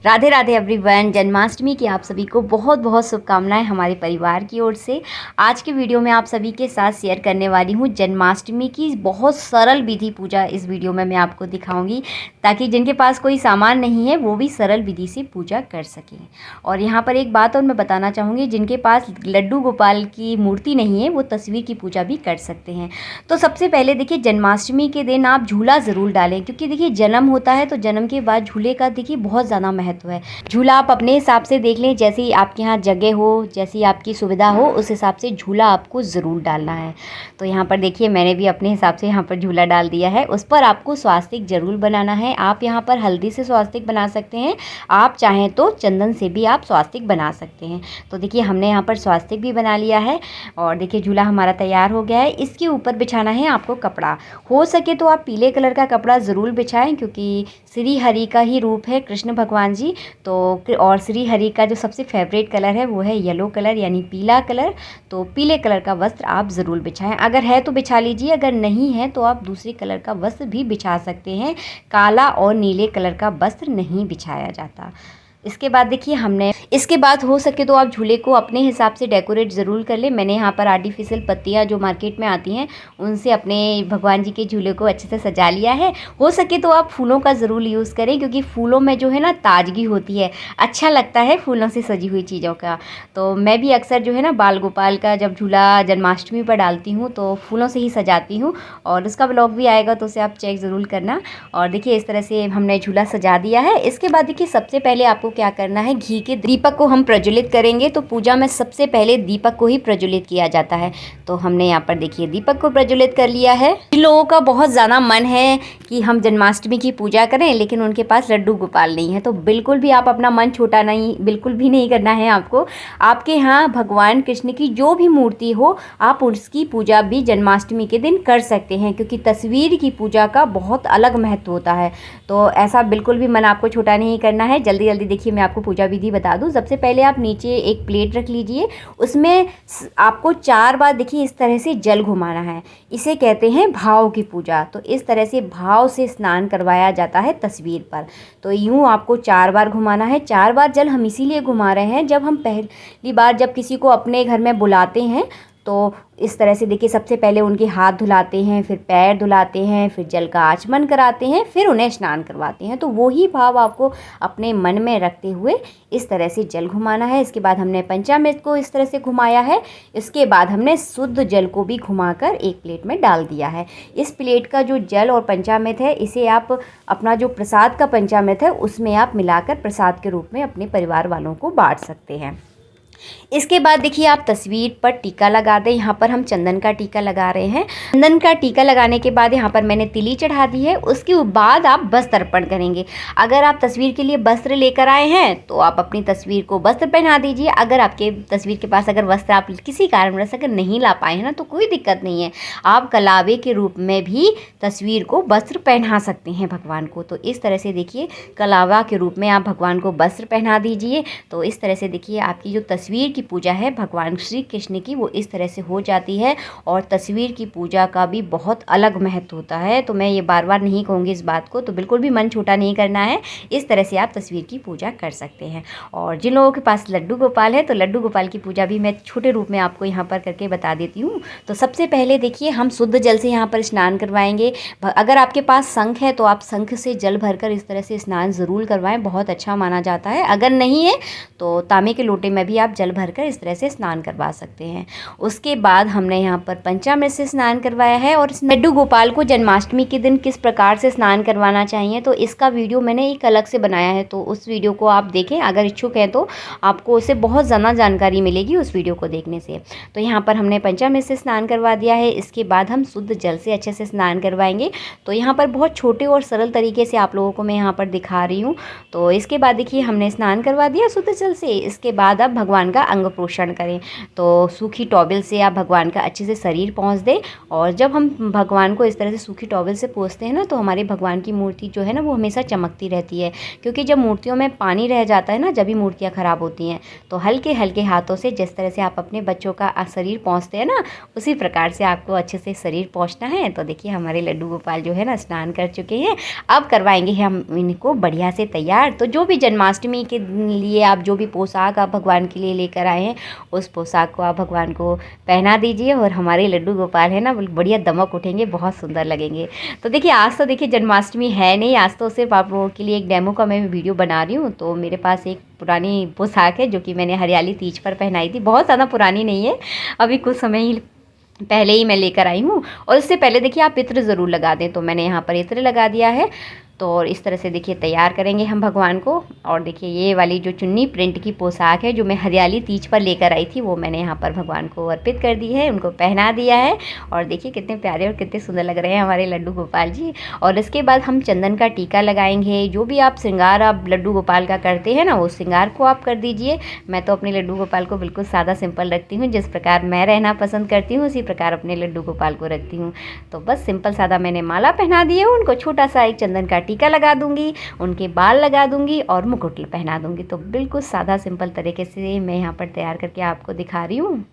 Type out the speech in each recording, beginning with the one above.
Radhe Radhe everyone. Janmashtami की आप सभी को बहुत बहुत शुभकामनाएं हमारे परिवार की ओर से। आज के वीडियो में आप सभी के साथ शेयर करने वाली हूं जन्माष्टमी की बहुत सरल विधि पूजा। इस वीडियो में मैं आपको दिखाऊंगी ताकि जिनके पास कोई सामान नहीं है वो भी सरल विधि से पूजा कर सकें। और यहाँ पर एक बात और मैं बताना चाहूँगी, जिनके पास लड्डू गोपाल की मूर्ति नहीं है वो तस्वीर की पूजा भी कर सकते हैं। तो सबसे पहले देखिए, जन्माष्टमी के दिन आप झूला ज़रूर डालें, क्योंकि देखिए जन्म होता है तो जन्म के बाद झूले का देखिए बहुत ज़्यादा महत्व है। झूला आप अपने हिसाब से देख लें, जैसी आपके यहाँ जगह हो, जैसी आपकी सुविधा हो, उस हिसाब से झूला आपको ज़रूर डालना है। तो यहाँ पर देखिए मैंने भी अपने हिसाब से यहाँ पर झूला डाल दिया है। उस पर आपको स्वास्तिक ज़रूर बनाना है। आप यहाँ पर हल्दी से स्वास्तिक बना सकते हैं, आप चाहें तो चंदन से भी आप स्वास्तिक बना सकते हैं। तो देखिए हमने यहाँ पर स्वास्तिक भी बना लिया है और देखिए झूला हमारा तैयार हो गया है। इसके ऊपर बिछाना है आपको कपड़ा। हो सके तो आप पीले कलर का कपड़ा ज़रूर बिछाएं, क्योंकि श्री हरि का ही रूप है कृष्ण भगवान जी। तो और श्री हरि का जो सबसे फेवरेट कलर है वो है येलो कलर यानी पीला कलर। तो पीले कलर का वस्त्र आप ज़रूर बिछाएं। अगर है तो बिछा लीजिए, अगर नहीं है तो आप दूसरे कलर का वस्त्र भी बिछा सकते हैं। काला और नीले कलर का वस्त्र नहीं बिछाया जाता। इसके बाद देखिए इसके बाद हो सके तो आप झूले को अपने हिसाब से डेकोरेट ज़रूर कर लें। मैंने यहाँ पर आर्टिफिशियल पत्तियाँ जो मार्केट में आती हैं उनसे अपने भगवान जी के झूले को अच्छे से सजा लिया है। हो सके तो आप फूलों का ज़रूर यूज़ करें, क्योंकि फूलों में जो है ना ताजगी होती है, अच्छा लगता है फूलों से सजी हुई चीज़ों का। तो मैं भी अक्सर जो है ना बाल गोपाल का जब झूला जन्माष्टमी पर डालती हूँ तो फूलों से ही सजाती हूँ, और उसका ब्लॉग भी आएगा तो उसे आप चेक ज़रूर करना। और देखिए इस तरह से हमने झूला सजा दिया है। इसके बाद देखिए सबसे पहले आपको क्या करना है, घी के दीपक को हम प्रज्वलित करेंगे। तो पूजा में सबसे पहले दीपक को ही प्रज्वलित किया जाता है। तो हमने यहाँ पर देखिए दीपक को प्रज्वलित कर लिया है। जिन लोगों का बहुत ज़्यादा मन है कि हम जन्माष्टमी की पूजा करें लेकिन उनके पास लड्डू गोपाल नहीं है, तो बिल्कुल भी आप अपना मन छोटा बिल्कुल भी नहीं करना है आपको। आपके यहाँ भगवान कृष्ण की जो भी मूर्ति हो आप उसकी पूजा भी जन्माष्टमी के दिन कर सकते हैं, क्योंकि तस्वीर की पूजा का बहुत अलग महत्व होता है। तो ऐसा बिल्कुल भी मन आपको छोटा नहीं करना है। जल्दी जल्दी देखिए मैं आपको पूजा विधि बता दूं। सबसे पहले आप नीचे एक प्लेट रख लीजिए, उसमें आपको 4 बार देखिए इस तरह से जल घुमाना है। इसे कहते हैं भाव की पूजा। तो इस तरह से भाव से स्नान करवाया जाता है तस्वीर पर। तो यूँ आपको 4 बार घुमाना है। 4 बार जल हम इसीलिए घुमा रहे हैं, जब हम पहली बार जब किसी को अपने घर में बुलाते हैं तो इस तरह से देखिए सबसे पहले उनके हाथ धुलाते हैं, फिर पैर धुलाते हैं, फिर जल का आचमन कराते हैं, फिर उन्हें स्नान करवाते हैं। तो वही भाव आपको अपने मन में रखते हुए इस तरह से जल घुमाना है। इसके बाद हमने पंचामृत को इस तरह से घुमाया है। इसके बाद हमने शुद्ध जल को भी घुमाकर एक प्लेट में डाल दिया है। इस प्लेट का जो जल और पंचामृत है, इसे आप अपना जो प्रसाद का पंचामृत है उसमें आप मिलाकर प्रसाद के रूप में अपने परिवार वालों को बांट सकते हैं। इसके बाद देखिए आप तस्वीर पर टीका लगा दें। यहाँ पर हम चंदन का टीका लगा रहे हैं। चंदन का टीका लगाने के बाद यहाँ पर मैंने तिली चढ़ा दी है। उसके बाद आप वस्त्र अर्पण करेंगे। अगर आप तस्वीर के लिए वस्त्र लेकर आए हैं तो आप अपनी तस्वीर को वस्त्र पहना दीजिए। अगर आपके तस्वीर के पास अगर वस्त्र आप किसी कारणवश अगर नहीं ला पाए हैं ना, तो कोई दिक्कत नहीं है, आप कलावे के रूप में भी तस्वीर को वस्त्र पहना सकते हैं भगवान को। तो इस तरह से देखिए कलावा के रूप में आप भगवान को वस्त्र पहना दीजिए। तो इस तरह से देखिए आपकी जो तस्वीर की पूजा है भगवान श्री कृष्ण की, वो इस तरह से हो जाती है। और तस्वीर की पूजा का भी बहुत अलग महत्व होता है। तो मैं ये बार बार नहीं कहूँगी इस बात को, तो बिल्कुल भी मन छोटा नहीं करना है। इस तरह से आप तस्वीर की पूजा कर सकते हैं। और जिन लोगों के पास लड्डू गोपाल है तो लड्डू गोपाल की पूजा भी मैं छोटे रूप में आपको यहाँ पर करके बता देती हूँ। तो सबसे पहले देखिए हम शुद्ध जल से यहाँ पर स्नान करवाएंगे। अगर आपके पास शंख है तो आप शंख से जल भरकर इस तरह से स्नान ज़रूर करवाएं, बहुत अच्छा माना जाता है। अगर नहीं है तो तांबे के लोटे में भी आप जल भरकर इस तरह से स्नान करवा सकते हैं। उसके बाद हमने यहाँ पर पंचामृत से स्नान करवाया है। और लड्डू गोपाल को जन्माष्टमी के दिन किस प्रकार से स्नान करवाना चाहिए तो इसका वीडियो मैंने एक अलग से बनाया है, तो उस वीडियो को आप देखें। अगर इच्छुक हैं तो आपको उससे बहुत ज़्यादा जानकारी मिलेगी उस वीडियो को देखने से। तो यहाँ पर हमने पंचामृत से स्नान करवा दिया है। इसके बाद हम शुद्ध जल से अच्छे से स्नान करवाएंगे। तो यहाँ पर बहुत छोटे और सरल तरीके से आप लोगों को मैं यहाँ पर दिखा रही हूँ। तो इसके बाद देखिए हमने स्नान करवा दिया शुद्ध जल से। इसके बाद अब भगवान भगवान का अंग पोषण करें। तो सूखी टॉवल से आप भगवान का अच्छे से शरीर पोंछ दें। और जब हम भगवान को इस तरह से सूखी टॉवल से पोंछते हैं ना, तो हमारे भगवान की मूर्ति जो है ना वो हमेशा चमकती रहती है। क्योंकि जब मूर्तियों में पानी रह जाता है ना, जब भी मूर्तियाँ ख़राब होती हैं, तो हल्के हल्के हाथों से जिस तरह से आप अपने बच्चों का शरीर पोंछते हैं ना, उसी प्रकार से आपको अच्छे से शरीर पोंछना है। तो देखिए हमारे लड्डू गोपाल जो है ना स्नान कर चुके हैं। अब करवाएंगे हम इनको बढ़िया से तैयार। तो जो भी जन्माष्टमी के लिए आप जो भी पोशाक आप भगवान के लिए लेकर आए हैं, उस पोशाक को आप भगवान को पहना दीजिए और हमारे लड्डू गोपाल है ना बढ़िया दमक उठेंगे, बहुत सुंदर लगेंगे। तो देखिए आज तो देखिए जन्माष्टमी है नहीं, आज तो सिर्फ आप लोगों के लिए एक डेमो का मैं वीडियो बना रही हूँ। तो मेरे पास एक पुरानी पोशाक है जो कि मैंने हरियाली तीज पर पहनाई थी, बहुत ज़्यादा पुरानी नहीं है, अभी कुछ समय ही पहले ही मैं लेकर आई हूँ। और इससे पहले देखिए आप इत्र ज़रूर लगा दें, तो मैंने यहाँ पर इत्र लगा दिया है। तो और इस तरह से देखिए तैयार करेंगे हम भगवान को। और देखिए ये वाली जो चुन्नी प्रिंट की पोशाक है जो मैं हरियाली तीज पर लेकर आई थी, वो मैंने यहाँ पर भगवान को अर्पित कर दी है, उनको पहना दिया है। और देखिए कितने प्यारे और कितने सुंदर लग रहे हैं हमारे लड्डू गोपाल जी। और इसके बाद हम चंदन का टीका लगाएंगे। जो भी आप श्रृंगार आप लड्डू गोपाल का करते हैं ना, वो श्रृंगार को आप कर दीजिए। मैं तो अपने लड्डू गोपाल को बिल्कुल सादा सिंपल रखती हूँ, जिस प्रकार मैं रहना पसंद करती हूँ उसी प्रकार अपने लड्डू गोपाल को रखती हूँ। तो बस सिंपल सादा मैंने माला पहना दी है, उनको छोटा सा एक चंदन का टीका लगा दूंगी, उनके बाल लगा दूंगी और मुकुट पहना दूंगी। तो बिल्कुल सादा सिंपल तरीके से मैं यहाँ पर तैयार करके आपको दिखा रही हूँ।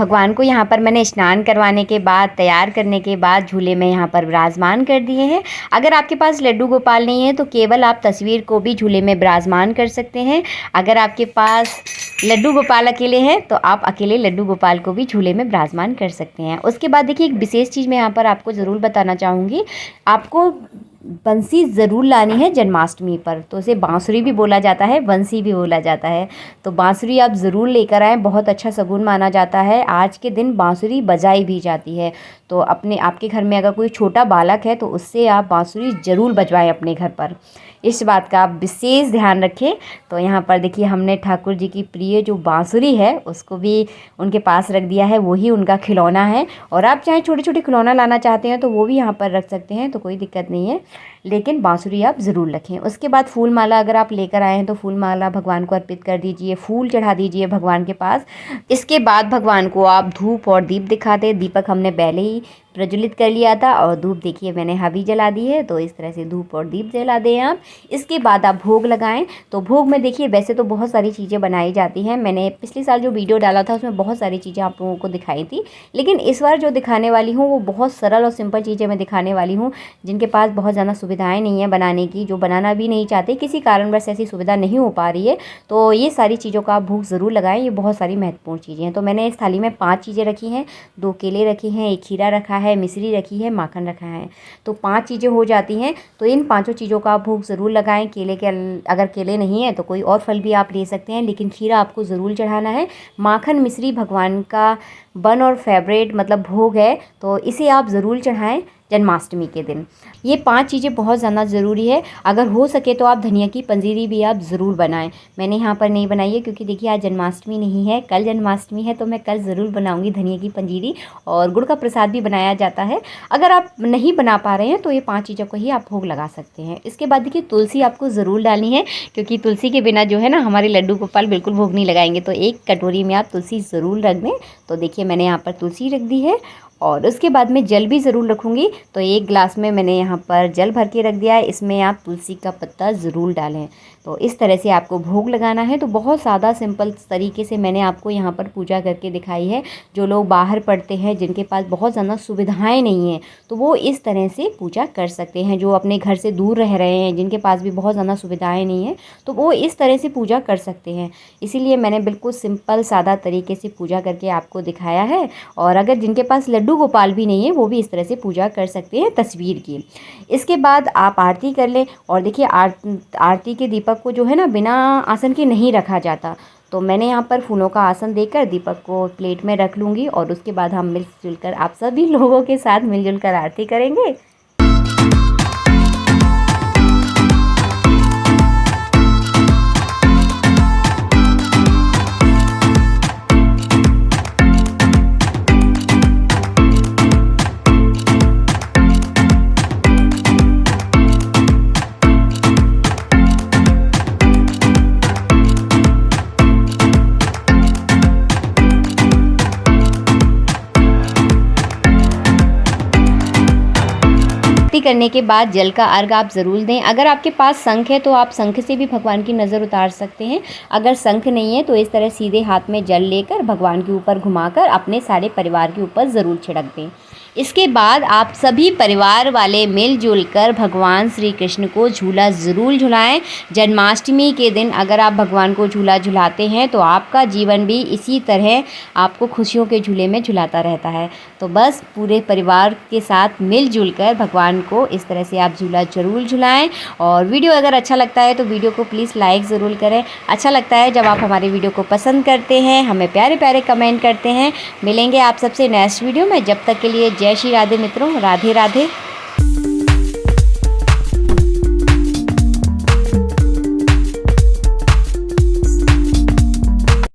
भगवान को यहाँ पर मैंने स्नान करवाने के बाद, तैयार करने के बाद झूले में यहाँ पर विराजमान कर दिए हैं। अगर आपके पास लड्डू गोपाल नहीं है तो केवल आप तस्वीर को भी झूले में विराजमान कर सकते हैं। अगर आपके पास लड्डू गोपाल अकेले हैं तो आप अकेले लड्डू गोपाल को भी झूले में विराजमान कर सकते हैं। उसके बाद देखिए एक विशेष चीज़ मैं यहाँ पर आपको ज़रूर बताना चाहूँगी। आपको बंसी ज़रूर लानी है जन्माष्टमी पर। तो उसे बांसुरी भी बोला जाता है, बंसी भी बोला जाता है। तो बांसुरी आप ज़रूर लेकर आएँ, बहुत अच्छा शगुन माना जाता है। आज के दिन बांसुरी बजाई भी जाती है। तो आपके घर में अगर कोई छोटा बालक है तो उससे आप बांसुरी ज़रूर बजवाएं अपने घर पर। इस बात का आप विशेष ध्यान रखें। तो यहाँ पर देखिए हमने ठाकुर जी की प्रिय जो बांसुरी है उसको भी उनके पास रख दिया है, वही उनका खिलौना है। और आप चाहे छोटे छोटे खिलौना लाना चाहते हैं तो वो भी यहाँ पर रख सकते हैं, तो कोई दिक्कत नहीं है, लेकिन बांसुरी आप ज़रूर रखें। उसके बाद फूल माला अगर आप लेकर आए हैं तो फूल माला भगवान को अर्पित कर दीजिए, फूल चढ़ा दीजिए भगवान के पास। इसके बाद भगवान को आप धूप और दीप दिखा दें। दीपक हमने पहले ही प्रज्वलित कर लिया था और धूप देखिए मैंने हवी जला दी है। तो इस तरह से धूप और दीप जला दें आप। इसके बाद आप भोग लगाएं। तो भोग में देखिए वैसे तो बहुत सारी चीज़ें बनाई जाती हैं, मैंने पिछले साल जो वीडियो डाला था उसमें बहुत सारी चीज़ें आप लोगों को दिखाई थी, लेकिन इस बार जो दिखाने वाली हूँ वो बहुत सरल और सिंपल चीज़ें मैं दिखाने वाली हूँ। जिनके पास बहुत ज़्यादा सुविधाएँ नहीं हैं बनाने की, जो बनाना भी नहीं चाहते, किसी कारणवश ऐसी सुविधा नहीं हो पा रही है, तो ये सारी चीज़ों का आप भोग ज़रूर लगाएं। ये बहुत सारी महत्वपूर्ण चीज़ें हैं। तो मैंने इस थाली में 5 चीज़ें रखी हैं, 2 केले रखे हैं, 1 खीरा रखा है, मिश्री रखी है, माखन रखा है। तो 5 चीज़ें हो जाती हैं। तो इन 5 चीज़ों का आप भोग ज़रूर लगाएं। केले के अगर केले नहीं है तो कोई और फल भी आप ले सकते हैं, लेकिन खीरा आपको ज़रूर चढ़ाना है। माखन मिश्री भगवान का वन और फेवरेट मतलब भोग है, तो इसे आप ज़रूर चढ़ाएं जन्माष्टमी के दिन। ये 5 चीज़ें बहुत ज़्यादा ज़रूरी है। अगर हो सके तो आप धनिया की पंजीरी भी आप ज़रूर बनाएं। मैंने यहाँ पर नहीं बनाई है क्योंकि देखिए आज जन्माष्टमी नहीं है, कल जन्माष्टमी है, तो मैं कल ज़रूर बनाऊँगी धनिया की पंजीरी। और गुड़ का प्रसाद भी बनाया जाता है। अगर आप नहीं बना पा रहे हैं तो ये 5 चीज़ों को ही आप भोग लगा सकते हैं। इसके बाद देखिए तुलसी आपको ज़रूर डालनी है, क्योंकि तुलसी के बिना जो है ना हमारे लड्डू गोपाल बिल्कुल भोग नहीं लगाएंगे। तो एक कटोरी में आप तुलसी ज़रूर रख दें। तो देखिए मैंने यहाँ पर तुलसी रख दी है। और उसके बाद में जल भी ज़रूर रखूँगी। तो 1 गिलास में मैंने यहाँ पर जल भर के रख दिया है, इसमें आप तुलसी का पत्ता ज़रूर डालें। तो इस तरह से आपको भोग लगाना है। तो बहुत सादा सिंपल तरीके से मैंने आपको यहाँ पर पूजा करके दिखाई है। जो लोग बाहर पढ़ते हैं, जिनके पास बहुत ज़्यादा सुविधाएं नहीं हैं, तो वो इस तरह से पूजा कर सकते हैं। जो अपने घर से दूर रह रहे हैं, जिनके पास भी बहुत ज़्यादा सुविधाएं नहीं हैं, तो वो इस तरह से पूजा कर सकते हैं। इसीलिए मैंने बिल्कुल सिंपल सादा तरीके से पूजा करके आपको दिखाया है। और अगर जिनके पास लड्डू गोपाल भी नहीं है, वो भी इस तरह से पूजा कर सकते हैं तस्वीर की। इसके बाद आप आरती कर लें। और देखिए आरती के दीपक को जो है ना बिना आसन के नहीं रखा जाता। तो मैंने यहाँ पर फूलों का आसन देकर दीपक को प्लेट में रख लूँगी और उसके बाद हम मिलजुल कर आप सभी लोगों के साथ मिलजुल कर आरती करेंगे। आरती करने के बाद जल का अर्घ आप ज़रूर दें। अगर आपके पास शंख है तो आप शंख से भी भगवान की नज़र उतार सकते हैं। अगर शंख नहीं है तो इस तरह सीधे हाथ में जल लेकर भगवान के ऊपर घुमाकर अपने सारे परिवार के ऊपर ज़रूर छिड़क दें। इसके बाद आप सभी परिवार वाले मिलजुल कर भगवान श्री कृष्ण को झूला ज़रूर झुलाएं। जन्माष्टमी के दिन अगर आप भगवान को झूला झुलाते हैं तो आपका जीवन भी इसी तरह आपको खुशियों के झूले में झुलाता रहता है। तो बस पूरे परिवार के साथ मिलजुल कर भगवान को इस तरह से आप झूला ज़रूर झुलाएं। और वीडियो अगर अच्छा लगता है तो वीडियो को प्लीज़ लाइक ज़रूर करें। अच्छा लगता है जब आप हमारे वीडियो को पसंद करते हैं, हमें प्यारे प्यारे कमेंट करते हैं। मिलेंगे आप सबसे नेक्स्ट वीडियो में। जब तक के लिए जय श्री राधे मित्रों, राधे राधे।